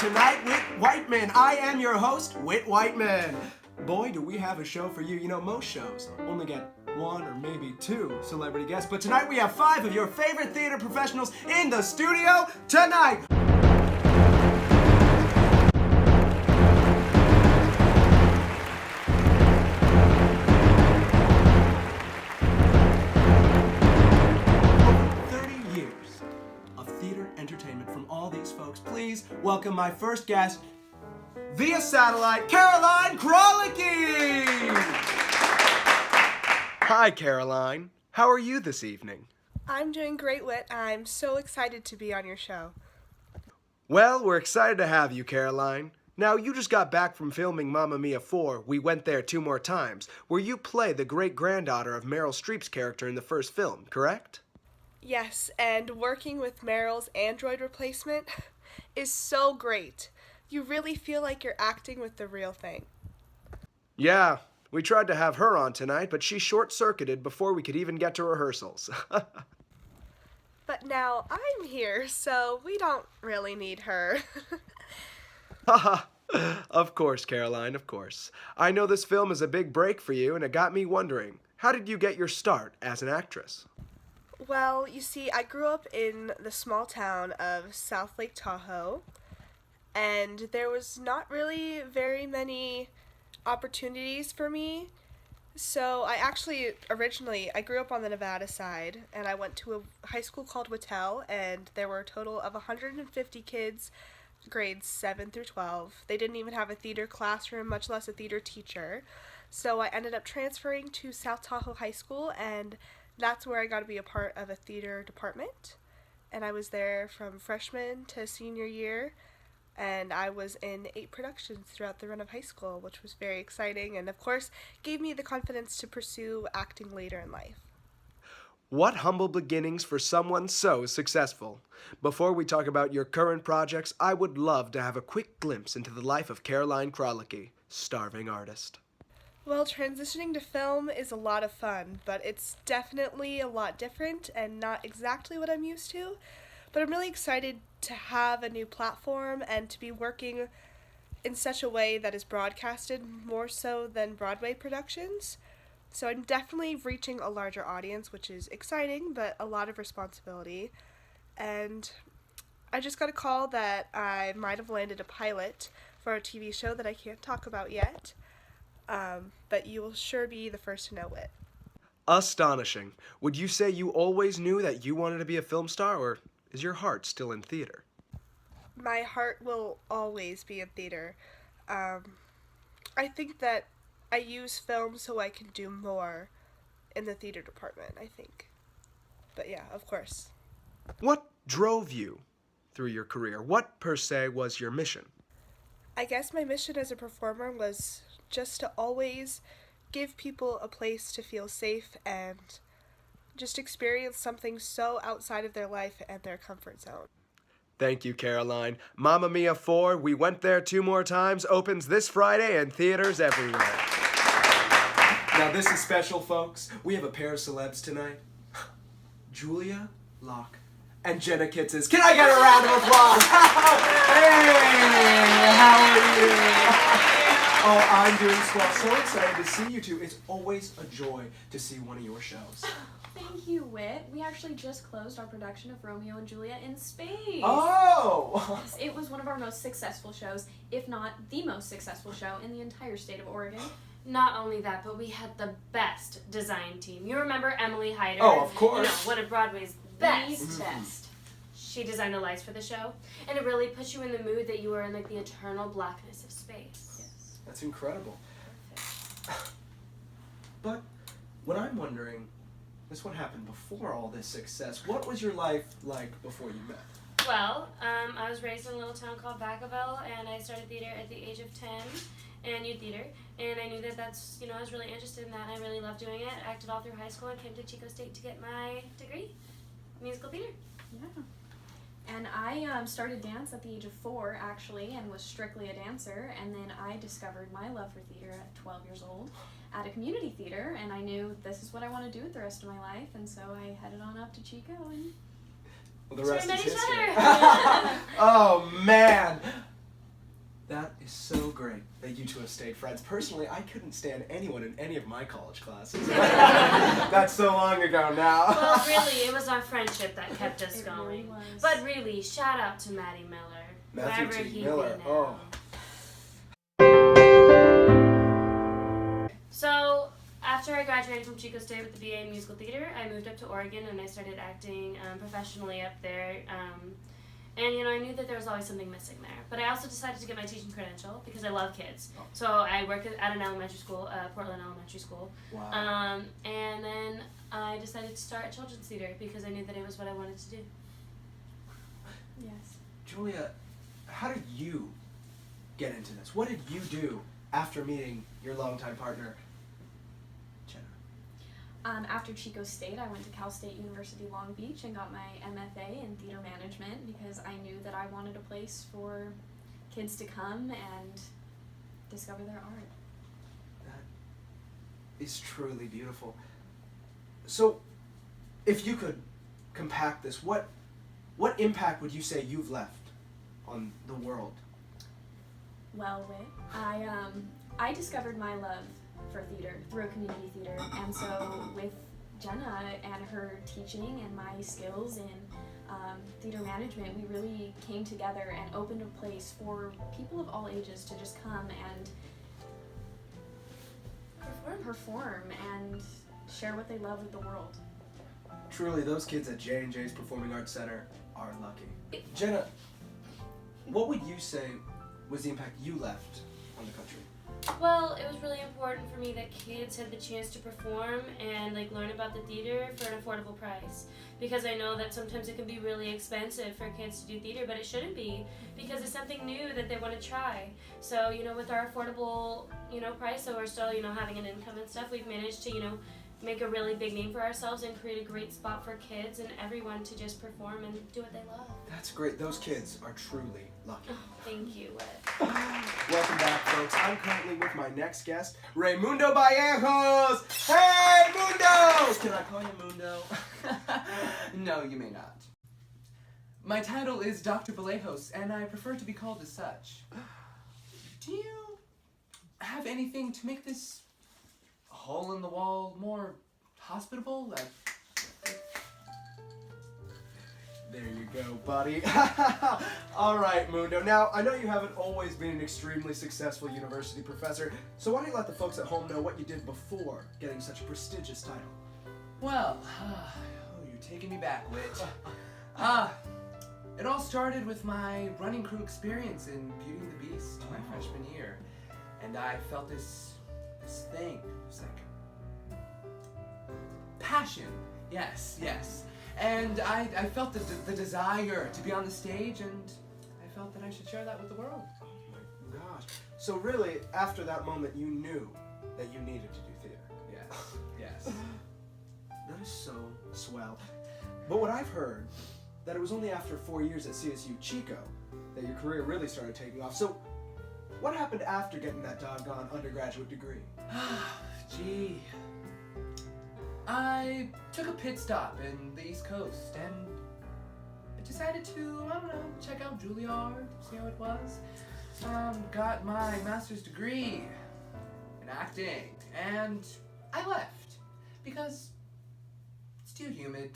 tonight, Whit Whiteman. I am your host, Whit Whiteman. Boy, do we have a show for you. You know, most shows only get one or maybe two celebrity guests, but tonight we have 5 of your favorite theater professionals in the studio tonight. Entertainment from all these folks. Please welcome my first guest, via satellite, Caroline Krolicki! Hi, Caroline. How are you this evening? I'm doing great, Whit. I'm so excited to be on your show. Well, we're excited to have you, Caroline. Now, you just got back from filming Mamma Mia 4, We Went There 2 More Times, where you play the great-granddaughter of Meryl Streep's character in the first film, correct? Yes, and working with Meryl's android replacement is so great. You really feel like you're acting with the real thing. Yeah, we tried to have her on tonight, but she short-circuited before we could even get to rehearsals. But now I'm here, so we don't really need her. Haha. Of course, Caroline, of course. I know this film is a big break for you, and it got me wondering, how did you get your start as an actress? Well, you see, I grew up in the small town of South Lake Tahoe, and there was not really very many opportunities for me. So I grew up on the Nevada side, and I went to a high school called Whittel, and there were a total of 150 kids, grades 7 through 12. They didn't even have a theater classroom, much less a theater teacher. So I ended up transferring to South Tahoe High School, and that's where I got to be a part of a theater department, and I was there from freshman to senior year, and I was in 8 productions throughout the run of high school, which was very exciting, and of course gave me the confidence to pursue acting later in life. What humble beginnings for someone so successful. Before we talk about your current projects, I would love to have a quick glimpse into the life of Caroline Krolicki, starving artist. Well, transitioning to film is a lot of fun, but it's definitely a lot different and not exactly what I'm used to. But I'm really excited to have a new platform and to be working in such a way that is broadcasted more so than Broadway productions. So I'm definitely reaching a larger audience, which is exciting, but a lot of responsibility. And I just got a call that I might have landed a pilot for a TV show that I can't talk about yet. But you will sure be the first to know it. Astonishing. Would you say you always knew that you wanted to be a film star, or is your heart still in theater? My heart will always be in theater. I think that I use film so I can do more in the theater department, I think. But yeah, of course. What drove you through your career? What, per se, was your mission? I guess my mission as a performer was just to always give people a place to feel safe and just experience something so outside of their life and their comfort zone. Thank you, Caroline. Mamma Mia 4, We Went There 2 More Times, opens this Friday in theaters everywhere. Now this is special, folks. We have a pair of celebs tonight. Julia Locke and Jenna Kitzes. Can I get a round of applause? Hey, how are you? Oh, I'm doing swell. So excited to see you two. It's always a joy to see one of your shows. Thank you, Whit. We actually just closed our production of Romeo and Juliet in space. Oh! Yes, it was one of our most successful shows, if not the most successful show in the entire state of Oregon. Not only that, but we had the best design team. You remember Emily Hyder? Oh, of course. You know, one of Broadway's best. The best. She designed the lights for the show, and it really puts you in the mood that you were in like the eternal blackness of space. That's incredible. But what I'm wondering is what happened before all this success. What was your life like before you met? Well, I was raised in a little town called Vacaville, and I started theater at the age of 10, and youth theater, and I knew that I was really interested in that, and I really loved doing it. I acted all through high school. I came to Chico State to get my degree, musical theater. Yeah. And I started dance at the age of 4, actually, and was strictly a dancer. And then I discovered my love for theater at 12 years old at a community theater, and I knew this is what I want to do with the rest of my life. And so I headed on up to Chico, and well, the rest is each history. other. Oh man! is so great that you two have stayed friends. Personally, I couldn't stand anyone in any of my college classes. That's so long ago now. Well, really, it was our friendship that kept us It going. really was. But really, shout out to Matty Miller. Matthew wherever T. he Miller, be oh. now. So, after I graduated from Chico State with the BA in Musical Theater, I moved up to Oregon and I started acting professionally up there. And I knew that there was always something missing there. But I also decided to get my teaching credential because I love kids. Oh. So I worked at an elementary school, Portland Elementary School. Wow. And then I decided to start children's theater because I knew that it was what I wanted to do. Yes. Julia, how did you get into this? What did you do after meeting your longtime partner, Jenna? After Chico State, I went to Cal State University Long Beach and got my MFA in theater management because I knew that I wanted a place for kids to come and discover their art. That is truly beautiful. So, if you could compact this, what impact would you say you've left on the world? Well, Whit, I discovered my love for theater through a community theater, and so with Jenna and her teaching and my skills in theater management, we really came together and opened a place for people of all ages to just come and perform and share what they love with the world. Truly, those kids at J&J's Performing Arts Center are lucky. Jenna, what would you say was the impact you left on the country? Well, it was really important for me that kids had the chance to perform and learn about the theater for an affordable price. Because I know that sometimes it can be really expensive for kids to do theater, but it shouldn't be because it's something new that they want to try. So, with our affordable, price, so we're still, having an income and stuff, we've managed to, make a really big name for ourselves and create a great spot for kids and everyone to just perform and do what they love. That's great. Those kids are truly lucky. Oh, thank you, Whit. Welcome back, folks. I'm currently with my next guest, Raimundo Vallejos. Hey, Mundo! Can I call you Mundo? No, you may not. My title is Dr. Vallejos, and I prefer to be called as such. Do you have anything to make this hole in the wall more hospitable? There you go, buddy. All right, Mundo. Now, I know you haven't always been an extremely successful university professor, so why don't you let the folks at home know what you did before getting such a prestigious title? Well, you're taking me back, Whit. It all started with my running crew experience in Beauty and the Beast my freshman year, and I felt this thing. It was like passion. Yes. And I felt the desire to be on the stage, and I felt that I should share that with the world. Oh my gosh. So really, after that moment, you knew that you needed to do theater. Yes. That is so swell. But what I've heard, that it was only after 4 years at CSU Chico that your career really started taking off. So what happened after getting that doggone undergraduate degree? Gee. I took a pit stop in the East Coast and I decided to, check out Juilliard, see how it was. Got my master's degree in acting and I left because it's too humid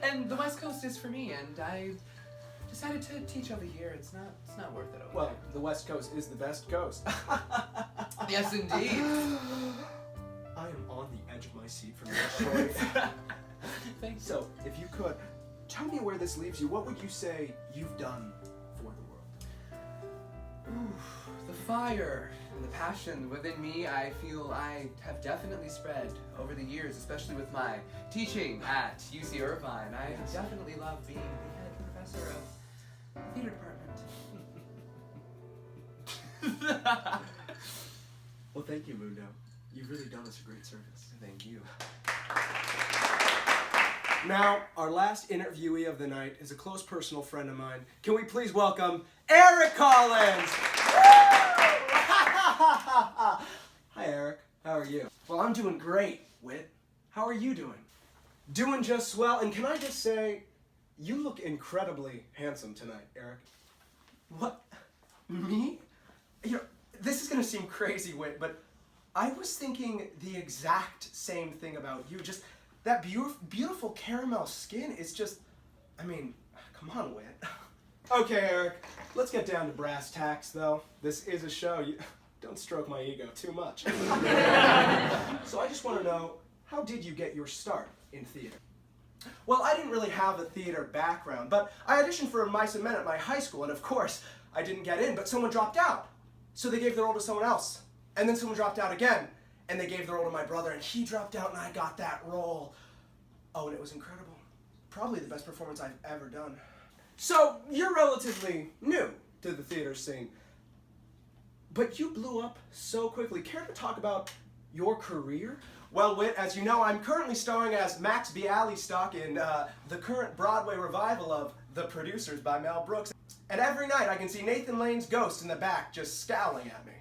and the West Coast is for me, and I decided to teach over here. It's not worth it over Well, the West Coast is the best coast. there. Yes, indeed. I am on the edge of my seat from your choice. Thanks. So, if you could, tell me where this leaves you. What would you say you've done for the world? The fire and the passion within me, I feel I have definitely spread over the years, especially with my teaching at UC Irvine. I definitely love being the head professor of the theater department. Well, thank you, Mundo. You've really done us a great service. Thank you. Now, our last interviewee of the night is a close personal friend of mine. Can we please welcome Eric Collins? Hi, Eric. How are you? Well, I'm doing great, Whit. How are you doing? Doing just swell. And can I just say, you look incredibly handsome tonight, Eric. What? Me? You know, this is gonna seem crazy, Whit, but I was thinking the exact same thing about you. Just that beautiful caramel skin is just, I mean, come on, Whit. Okay, Eric, let's get down to brass tacks, though. This is a show. You don't stroke my ego too much. So I just want to know, how did you get your start in theater? Well, I didn't really have a theater background, but I auditioned for Mice and Men at my high school, and of course, I didn't get in, but someone dropped out. So they gave the role to someone else. And then someone dropped out again, and they gave the role to my brother, and he dropped out, and I got that role. Oh, and it was incredible. Probably the best performance I've ever done. So, you're relatively new to the theater scene, but you blew up so quickly. Care to talk about your career? Well, Whit, as you know, I'm currently starring as Max Bialystock in the current Broadway revival of The Producers by Mel Brooks. And every night I can see Nathan Lane's ghost in the back just scowling at me.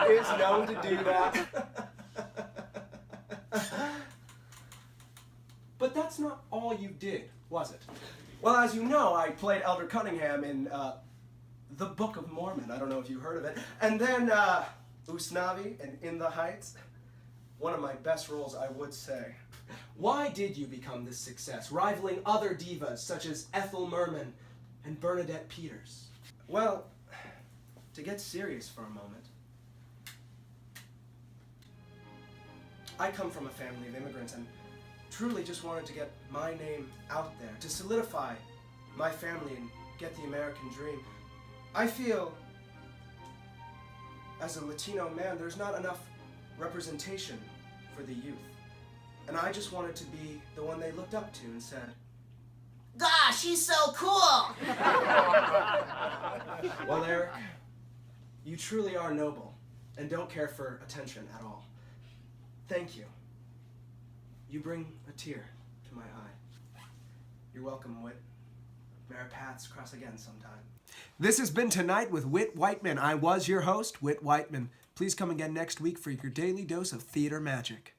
He is known to do that. But that's not all you did, was it? Well, as you know, I played Elder Cunningham in The Book of Mormon. I don't know if you heard of it. And then Usnavi and In the Heights. One of my best roles, I would say. Why did you become this success, rivaling other divas such as Ethel Merman and Bernadette Peters? Well, to get serious for a moment, I come from a family of immigrants and truly just wanted to get my name out there, to solidify my family and get the American dream. I feel, as a Latino man, there's not enough representation for the youth. And I just wanted to be the one they looked up to and said, Gosh, she's so cool! well, Eric, you truly are noble and don't care for attention at all. Thank you. You bring a tear to my eye. You're welcome, Whit. May our paths cross again sometime. This has been Tonight with Whit Whiteman. I was your host, Whit Whiteman. Please come again next week for your daily dose of theater magic.